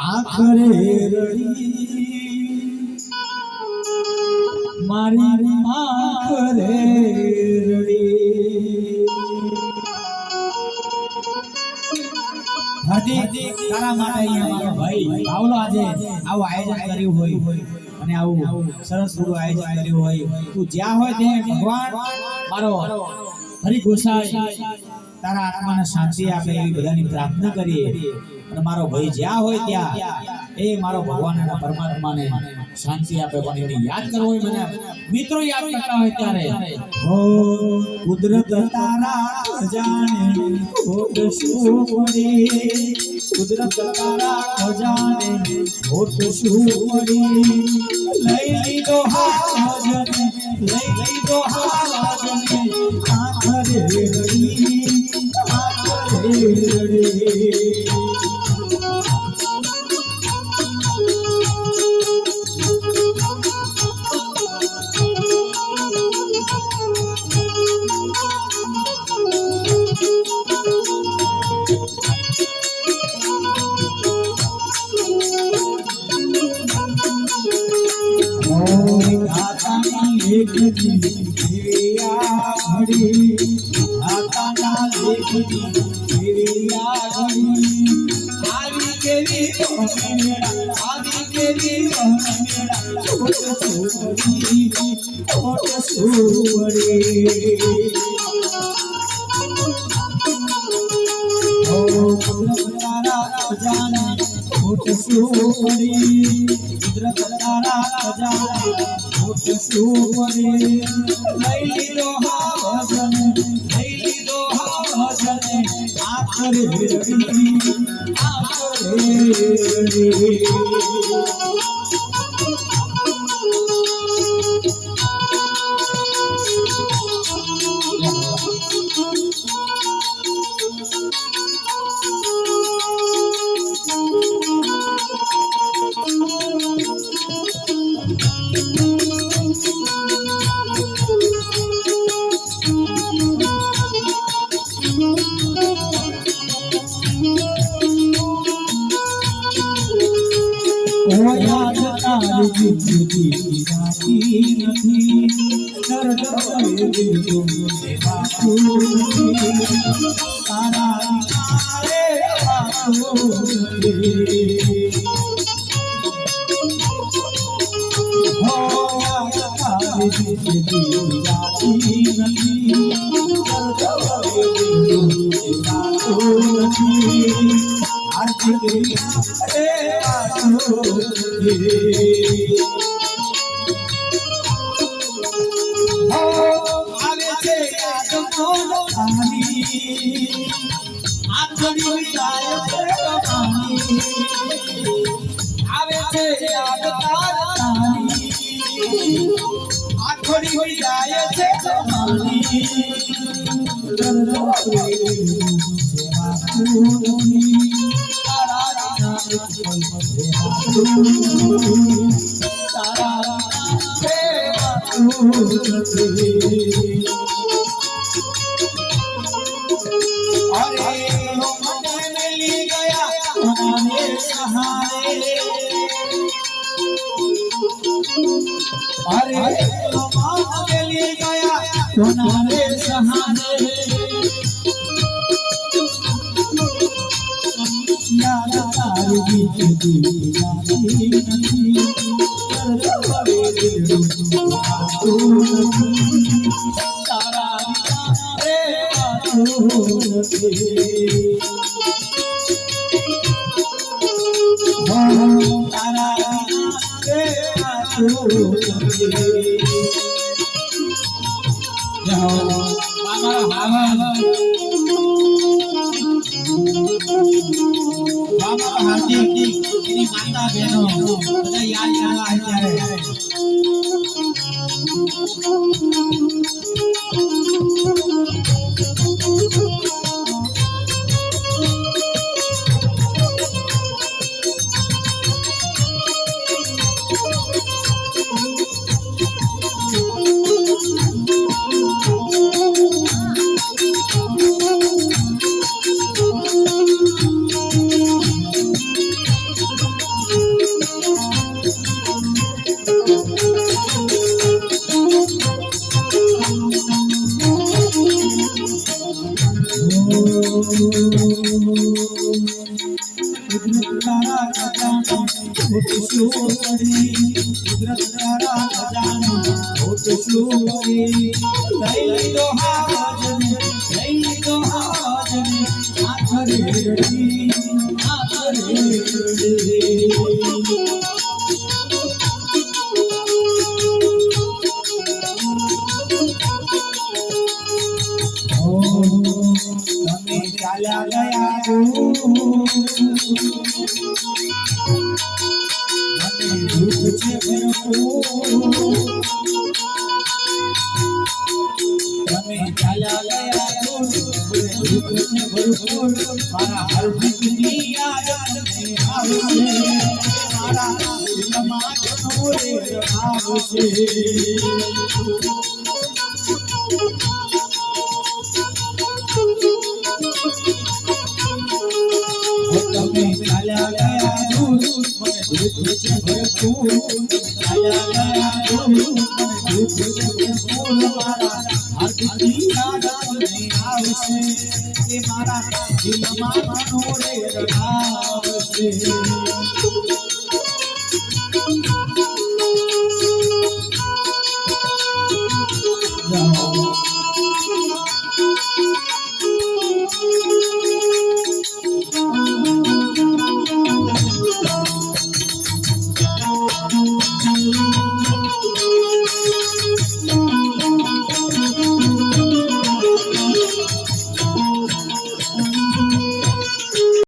આખરે રડી મારી આખરે રડી હાજી તારા માટે અહીંયા મારો ભાઈ આવલો આજે આવું આયોજન કર્યું હોય અને આવું સરસ આયોજન કર્યું હોય તું જ્યાં હોય ત્યાં ભગવાન મારો હરિ ગોસાઈ તારા આત્માને શાંતિ આપે એવી બધાની પ્રાર્થના કરીએ અને મારો ભાઈ જ્યાં હોય ત્યાં એ મારો ભગવાન અને પરમાત્માને શાંતિ આપે પણ એને યાદ કરવો હોય મને મિત્રો યાદ કરતા હોય ત્યારે હો કુદરત તારા ખજાને ખોટ શું પડી કુદરત તારા ખજાને ખોટ શું પડી લઈ લીધો હાજને લઈ લીધો હાજને આખરે રડી આખરે રડી તારા ખજાનો ખોટ શું કરી કુદરત તારા ખજાનો ખોટ શું કરી લઈ લીધો હાજને આખરે રડી તમે ચાલ્યા ગયા મને દુઃખ છે ભરપૂર તમે ચાલ્યા ગયા દુઃખ છે ભરપૂર મારા હરભજની યાદ આવશે મારા દિલમાં ઘણો આવશે તમે ચાલ્યા ગયા મને દુઃખ છે ભરપૂર ચાલ્યા ગયા મને દુઃખ છે ભરપૂર મારા હરભજની યાદ આવશે એ મારા દિલમાં ઘણો આવશે